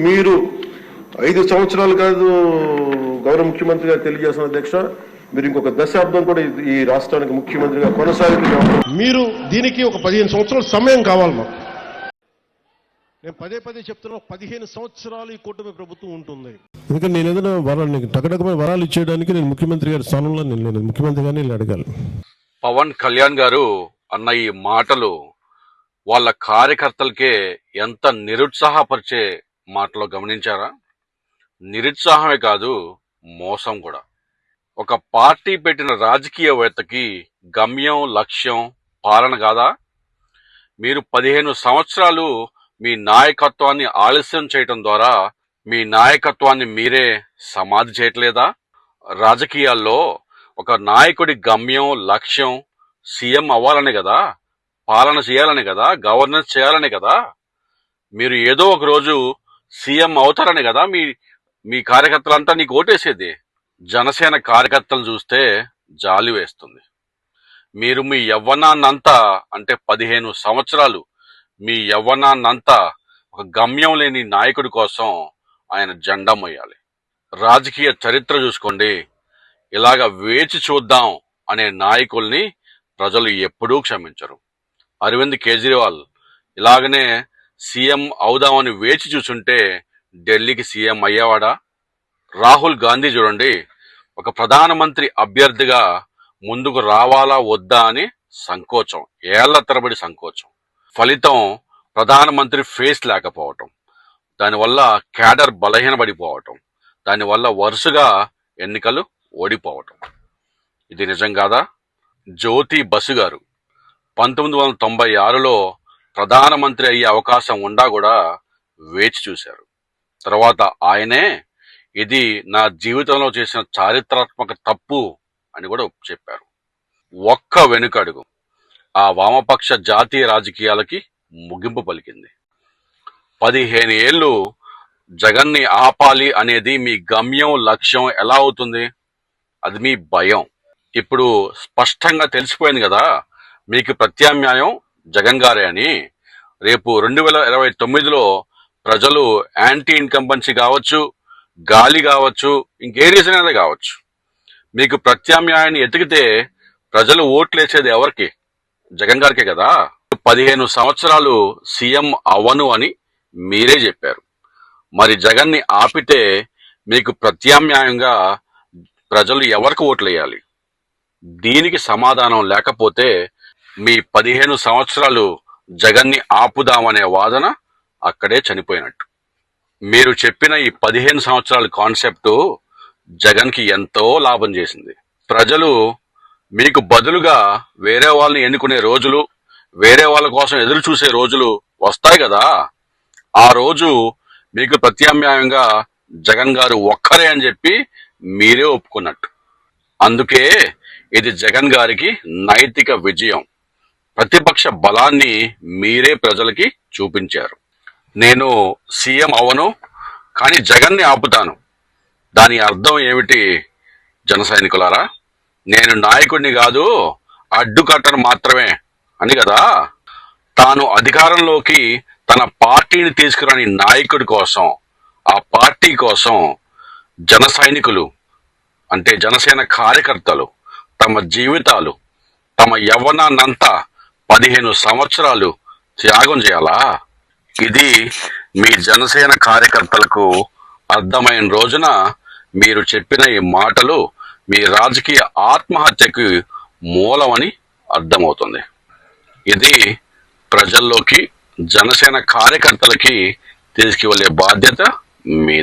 మీరు 5 సంవత్సరాలు కాదు గౌరవ ముఖ్యమంత్రి గారు తెలియజేసిన అధ్యక్ష, మీరు ఇంకొక దశాబ్దం కూడా ఈ రాష్ట్రానికి ముఖ్యమంత్రిగా కొనసాగుతున్నారు. మీరు దీనికి ఒక 15 సంవత్సరాల సమయం కావాలి మాకు. నేను పదే చెప్తున్నా, 15 సంవత్సరాలు ఈ కూటమి ప్రభుత్వం ఉంటుంది. ఎందుకంటే నేను ఏదైనా వరాలు టకటకమైన వరాలు ఇచ్చేయడానికి నేను ముఖ్యమంత్రి గారి స్థానంలో నేను ముఖ్యమంత్రి గారిని అడగాలి. పవన్ కళ్యాణ్ గారు అన్న ఈ మాటలు వాళ్ళ కార్యకర్తలకే ఎంత నిరుత్సాహపరిచే మాటలో గమనించారా? నిరుత్సాహమే కాదు, మోసం కూడా. ఒక పార్టీ పెట్టిన రాజకీయవేత్తకి గమ్యం, లక్ష్యం, పాలన కాదా? మీరు 15 సంవత్సరాలు మీ నాయకత్వాన్ని ఆలస్యం చేయటం ద్వారా మీ నాయకత్వాన్ని మీరే సమాధి చేయట్లేదా? రాజకీయాల్లో ఒక నాయకుడి గమ్యం, లక్ష్యం సీఎం అవ్వాలనే కదా, పాలన చేయాలనే కదా, గవర్నెన్స్ చేయాలనే కదా. మీరు ఏదో ఒక రోజు సీఎం అవుతారనే కదా మీ కార్యకర్తలంతా నీకు ఓటేసేది. జనసేన కార్యకర్తలు చూస్తే జాలి వేస్తుంది. మీరు మీ యవ్వనాన్నంతా, అంటే 15 సంవత్సరాలు మీ యవ్వనాన్నంతా ఒక గమ్యం లేని నాయకుడి కోసం ఆయన జెండా మోయాలి. రాజకీయ చరిత్ర చూసుకోండి, ఇలాగ వేచి చూద్దాం అనే నాయకుల్ని ప్రజలు ఎప్పుడూ క్షమించరు. అరవింద్ కేజ్రీవాల్ ఇలాగనే సీఎం అవుదామని వేచి చూసుంటే ఢిల్లీకి సీఎం అయ్యేవాడా? రాహుల్ గాంధీ చూడండి, ఒక ప్రధానమంత్రి అభ్యర్థిగా ముందుకు రావాలా వద్దా అని సంకోచం, ఏళ్ల తరబడి సంకోచం. ఫలితం ప్రధానమంత్రి ఫేస్ లేకపోవటం, దానివల్ల క్యాడర్ బలహీనపడిపోవటం, దానివల్ల వరుసగా ఎన్నికలు ఓడిపోవటం. ఇది నిజం కాదా? జ్యోతి బసు గారు 1996లో ప్రధానమంత్రి అయ్యే అవకాశం ఉండా కూడా వేచి చూశారు. తర్వాత ఆయనే ఇది నా జీవితంలో చేసిన చారిత్రాత్మక తప్పు అని కూడా చెప్పారు. ఒక్క వెనుకడుగు ఆ వామపక్ష జాతీయ రాజకీయాలకి ముగింపు పలికింది. 15 ఏళ్ళు జగన్ని ఆపాలి అనేది మీ గమ్యం, లక్ష్యం ఎలా అవుతుంది? అది మీ భయం. ఇప్పుడు స్పష్టంగా తెలిసిపోయింది కదా, మీకు ప్రత్యామ్నాయం జగన్ గారే అని. రేపు 2029లో ప్రజలు యాంటీ ఇన్కంబెన్సీ కావచ్చు, గాలి కావచ్చు, ఇంకే రీజన్ అనేది కావచ్చు, మీకు ప్రత్యామ్నాయాన్ని ఎతికితే ప్రజలు ఓట్లేసేది ఎవరికి? జగన్ గారికే కదా. 15 సంవత్సరాలు సీఎం అవ్వను అని మీరే చెప్పారు. మరి జగన్ని ఆపితే మీకు ప్రత్యామ్నాయంగా ప్రజలు ఎవరికి ఓట్లు వేయాలి? దీనికి సమాధానం లేకపోతే మీ 15 సంవత్సరాలు జగన్ని ఆపుదామనే వాదన అక్కడే చనిపోయినట్టు. మీరు చెప్పిన ఈ 15 సంవత్సరాల కాన్సెప్టు జగన్కి ఎంతో లాభం చేసింది. ప్రజలు మీకు బదులుగా వేరే వాళ్ళని ఎన్నుకునే రోజులు, వేరే వాళ్ళ కోసం ఎదురు చూసే రోజులు వస్తాయి కదా. ఆ రోజు మీకు ప్రత్యామ్నాయంగా జగన్ గారు ఒక్కరే అని చెప్పి మీరే ఒప్పుకున్నట్టు. అందుకే ఇది జగన్ గారికి నైతిక విజయం. ప్రతిపక్ష బలాన్ని మీరే ప్రజలకి చూపించారు. నేను సీఎం అవను, కానీ జగన్ని ఆపుతాను. దాని అర్థం ఏమిటి జన సైనికులారా? నేను నాయకుడిని కాదు, అడ్డుకట్టను మాత్రమే అని కదా. తాను అధికారంలోకి తన పార్టీని తీసుకురాని నాయకుడి కోసం, ఆ పార్టీ కోసం జన సైనికులు అంటే జనసేన కార్యకర్తలు తమ జీవితాలు, తమ యవ్వనాన్నంతా 15 సంవత్సరాలు త్యాగం చేయాలా? ఇది మీ జనసేన కార్యకర్తలకు అర్థమైన రోజున మీరు చెప్పిన ఈ మాటలు మీ రాజకీయ ఆత్మహత్యకు మూలమని అర్థమవుతుంది. ఇది ప్రజల్లోకి జనసేన కార్యకర్తలకి తీసుకువెళ్ళే బాధ్యత మీది.